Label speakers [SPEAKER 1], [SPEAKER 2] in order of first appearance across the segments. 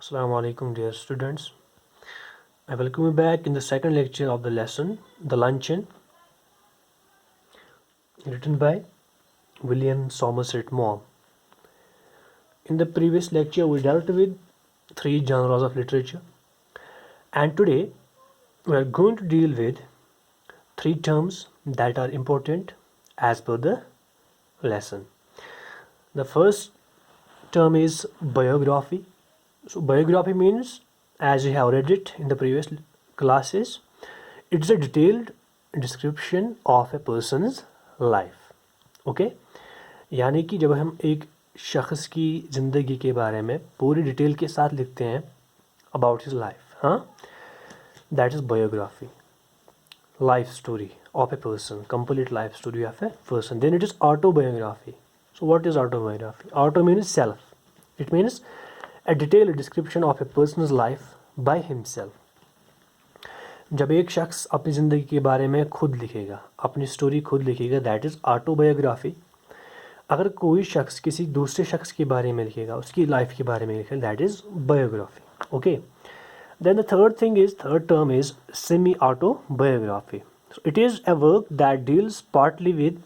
[SPEAKER 1] Assalamu alaikum, dear students. I welcome you back in the second lecture of the lesson, The Luncheon, written by William Somerset Maugham. In the previous lecture, we dealt with three genres of literature, and today we are going to deal with three terms that are important as per the lesson. The first term is biography. So, biography means, as we have read it in the previous classes, it's a detailed description of a person's life. Okay? यानी कि जब हम एक शख्स की ज़िंदगी के बारे में पूरी डिटेल के साथ लिखते हैं अबाउट हिज लाइफ, हाँ, that is biography. Life story of a person, complete life story of a person. Then it is autobiography. So what is autobiography? Auto means self. It means a detailed description of a person's life by himself. जब एक शख्स अपनी ज़िंदगी के बारे में खुद लिखेगा, अपनी स्टोरी खुद लिखेगा, दैट इज़ ऑटोबायोग्राफी. अगर कोई शख्स किसी दूसरे शख्स के बारे में लिखेगा, उसकी लाइफ के बारे में लिखेगा, that is biography. Okay. Then the third term is semi-autobiography. So it is a work that deals partly with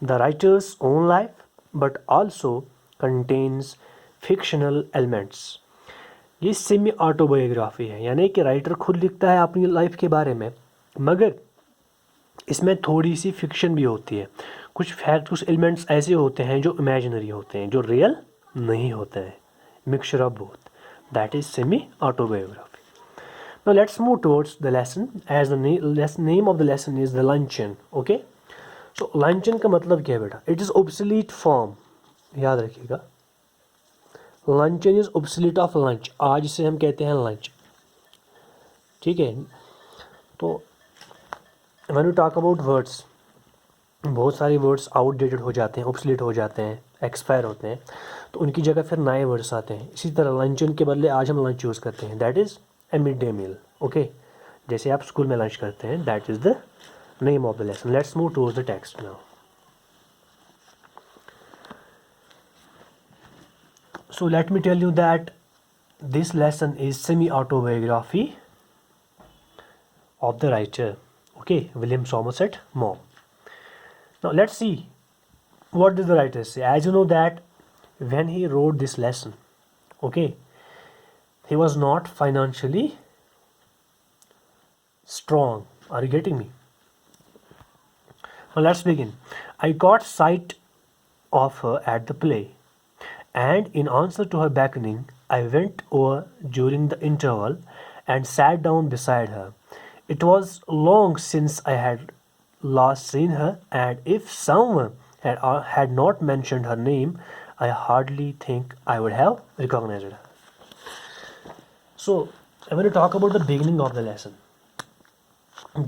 [SPEAKER 1] the writer's own life, but also contains fictional elements. ये सेमी ऑटोबायोग्राफी है, यानी कि writer खुद लिखता है अपनी life के बारे में, मगर इसमें थोड़ी सी फिक्शन भी होती है. कुछ फैक्ट, कुछ एलिमेंट्स ऐसे होते हैं जो इमेजिनरी होते हैं, जो रियल नहीं होते हैं. Mixture of both. That is semi autobiography. Now let's move towards the lesson, as the name of the lesson is the luncheon. Okay, so luncheon का मतलब क्या है बेटा? It is obsolete form. याद रखिएगा, luncheon is obsolete of lunch. आज इसे हम कहते हैं lunch. ठीक है. तो when we talk about words, बहुत सारे वर्ड्स आउटडेटेड हो जाते हैं, obsolete हो जाते हैं, एक्सपायर होते हैं, तो उनकी जगह फिर नए वर्ड्स आते हैं. इसी तरह luncheon के बदले आज हम लंच यूज़ करते हैं. That is a mid day meal. Okay, जैसे आप स्कूल में लंच करते हैं, that is the name of the lesson. Let's move towards the text now. So let me tell you that this lesson is semi autobiography of the writer, okay, William Somerset Maugham. Now let's see what did the writer say. As you know that when he wrote this lesson, okay, he was not financially strong. Are you getting me? Now let's begin. I caught sight of her at the play, and in answer to her beckoning, I went over during the interval and sat down beside her. It was long since I had last seen her, and if someone had not mentioned her name, I hardly think I would have recognized her. So, I'm going to talk about the beginning of the lesson.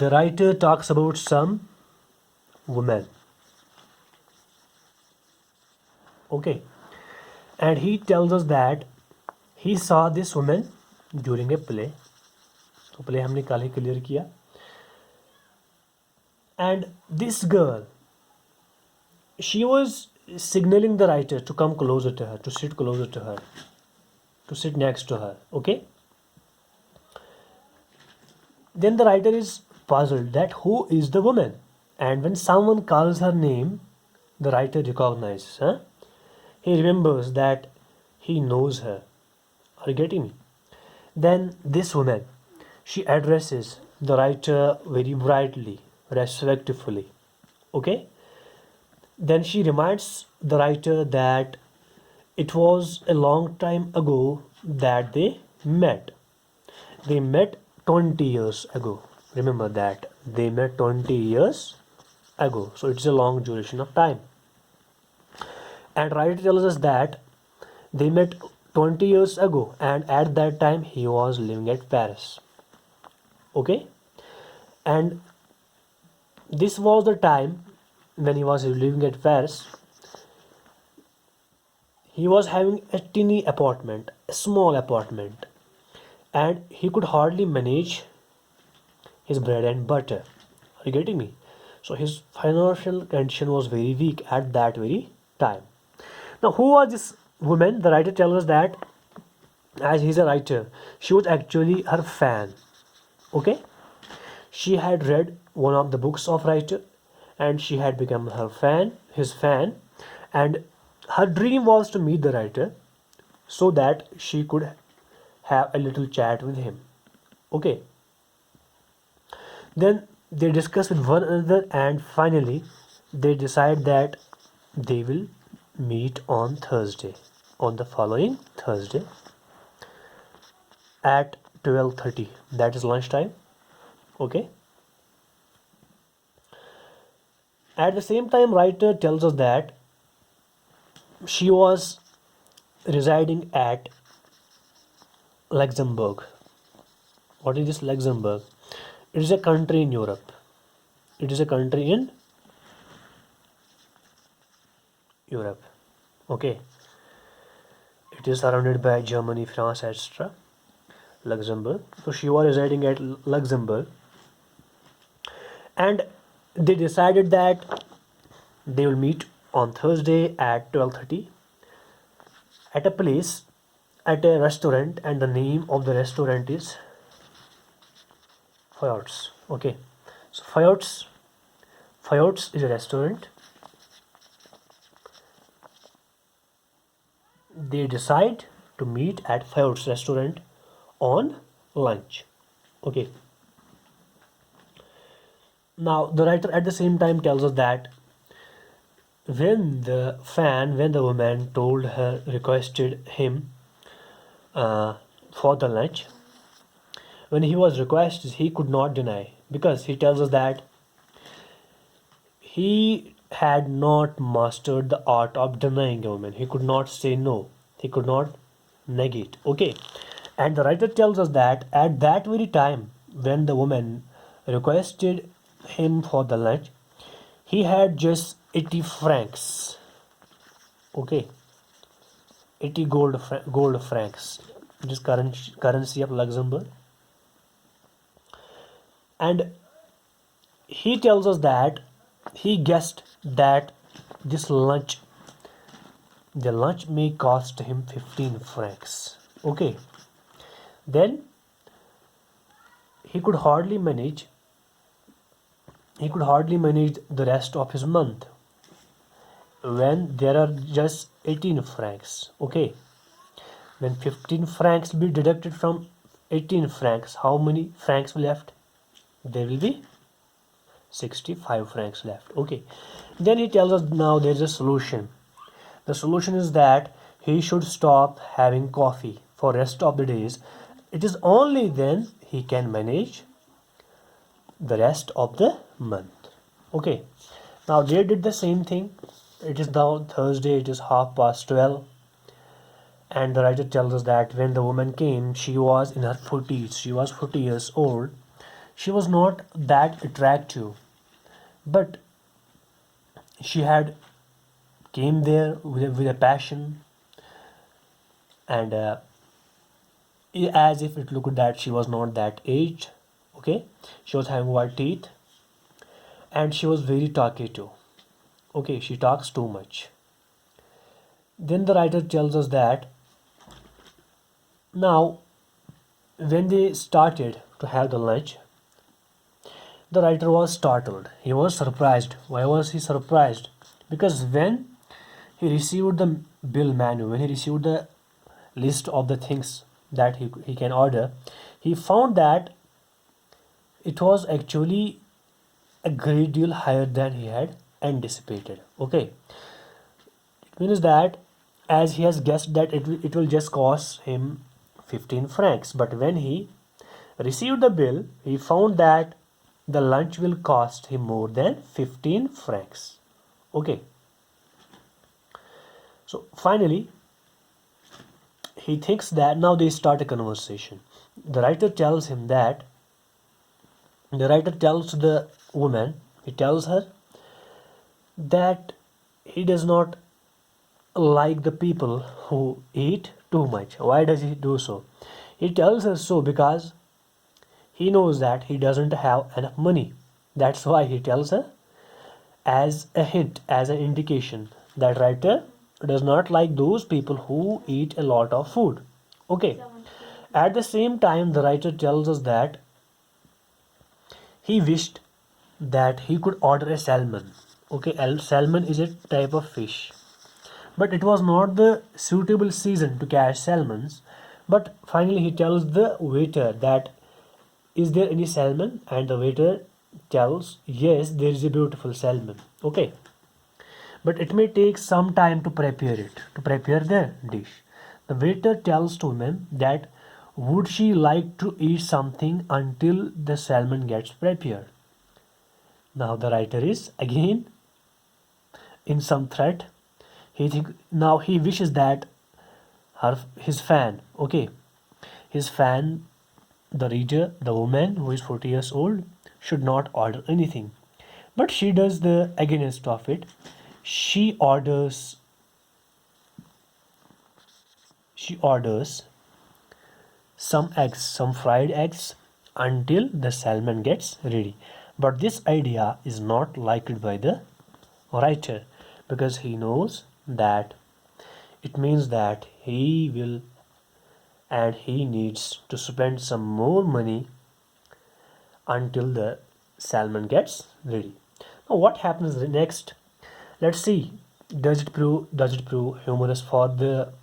[SPEAKER 1] The writer talks about some women. Okay. And he tells us that he saw this woman during a play. तो play हमने कल ही clear किया. And this girl, she was signalling the writer to come closer to her, to sit closer to her, to sit next to her. Okay. Then the writer is puzzled that who is the woman, and when someone calls her name, the writer recognizes her. He remembers that he knows her. Are you getting me? Then this woman, she addresses the writer very brightly, respectfully. Okay. Then she reminds the writer that it was a long time ago that they met. They met 20 years ago. Remember that they met 20 years ago. So it's a long duration of time. And writer tells us that they met 20 years ago, and at that time he was living at Paris. Okay. And this was the time when he was living at Paris. He was having a teeny apartment, a small apartment, and he could hardly manage his bread and butter. Are you getting me? So his financial condition was very weak at that very time. Now, who was this woman? The writer tells us that as he's a writer, she was actually her fan. Okay, she had read one of the books of writer, and she had become his fan, and her dream was to meet the writer so that she could have a little chat with him. Okay, then they discuss with one another, and finally they decide that they will meet on Thursday, on the following Thursday at 12:30. That is lunchtime. Okay. At the same time, writer tells us that she was residing at Luxembourg. What is this Luxembourg? It is a country in Europe. It is a country in Europe. Okay. It is surrounded by Germany, France, etc. Luxembourg. So she was residing at Luxembourg, and they decided that they will meet on Thursday at 12:30 at a place, at a restaurant, and the name of the restaurant is Fayot's. Okay, so Fayot's is a restaurant. They decide to meet at Fayot's restaurant on lunch. Okay. Now the writer at the same time tells us that when the woman told her, requested him for the lunch, when he was requested, he could not deny, because he tells us that he had not mastered the art of denying a woman. He could not say no. He could not negate. Okay. And the writer tells us that at that very time, when the woman requested him for the lunch, he had just 80 francs. Okay. 80 gold francs. It is currency of Luxembourg. And he tells us that he guessed that the lunch may cost him 15 francs. Okay. Then he could hardly manage the rest of his month when there are just 18 francs. Okay. When 15 francs be deducted from 18 francs, how many francs left? There will be 65 francs left. Okay. Then he tells us now there is a solution. The solution is that he should stop having coffee for rest of the days. It is only then he can manage the rest of the month. Okay. Now they did the same thing. It is now Thursday. It is 12:30. And the writer tells us that when the woman came, she was in her 40s. She was 40 years old. She was not that attractive, but she had came there with a passion, and as if it looked that she was not that aged. Okay, she was having white teeth, and she was very talkative. Okay, she talks too much. Then the writer tells us that now when they started to have the lunch, the writer was startled. He was surprised. Why was he surprised? Because when he received the bill menu, when he received the list of the things that he can order, he found that it was actually a great deal higher than he had anticipated. Okay, it means that as he has guessed that it will just cost him 15 francs, but when he received the bill, he found that the lunch will cost him more than 15 francs. Okay. So finally, he thinks that now they start a conversation. The writer tells the woman, he tells her that he does not like the people who eat too much. Why does he do so? He tells her so because he knows that he doesn't have enough money. That's why he tells her, as a hint, as an indication that writer does not like those people who eat a lot of food. Okay. At the same time, the writer tells us that he wished that he could order a salmon. Okay, salmon is a type of fish, but it was not the suitable season to catch salmons. But finally, he tells the waiter that, is there any salmon? And the waiter tells, yes, there is a beautiful salmon. Okay, but it may take some time to prepare the dish. The waiter tells to woman that would she like to eat something until the salmon gets prepared. Now the writer is again in some threat. He wishes that his fan, okay, his fan, the reader, the woman who is 40 years old, should not order anything. But she does the against of it. She orders she orders some eggs, some fried eggs, until the salmon gets ready. But this idea is not liked by the writer because he knows that it means that he will and he needs to spend some more money until the salmon gets ready. Now what happens next? Let's see. Does it prove humorous for the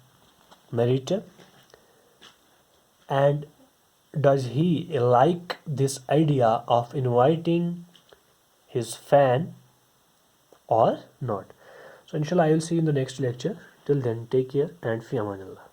[SPEAKER 1] narrator? And does he like this idea of inviting his fan or not? So inshallah I will see you in the next lecture. Till then, take care and fi amanillah.